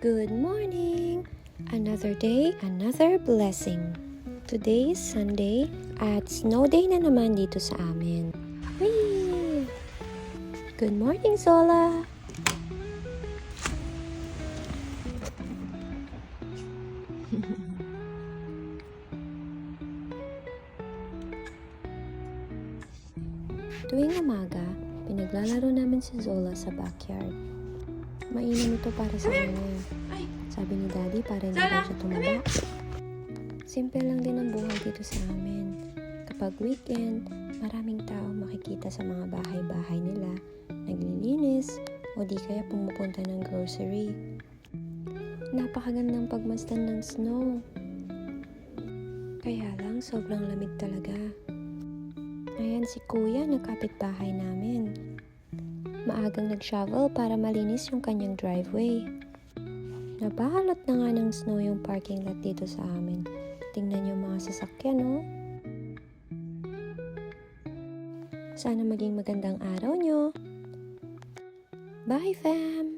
Good morning! Another day, another blessing. Today is Sunday at snow day na naman dito sa amin. Whee! Good morning, Zola! Tuwing umaga, pinaglalaro namin si Zola sa backyard. Mainam ito para sa kanya. Sabi ni Daddy para hindi daw siya tumaba. Simple lang din ang buhay dito sa amin. Kapag weekend, maraming tao makikita sa mga bahay-bahay nila, naglilinis, o di kaya pumupunta ng grocery. Napakagandang pagmasdan ng snow. Kaya lang, sobrang lamig talaga. Ayan si Kuya na kapitbahay namin. Maagang nag-shovel para malinis yung kanyang driveway. Nabahalot na nga ng snow yung parking lot dito sa amin. Tingnan yung mga sasakyan, no? Sana maging magandang araw nyo. Bye, fam!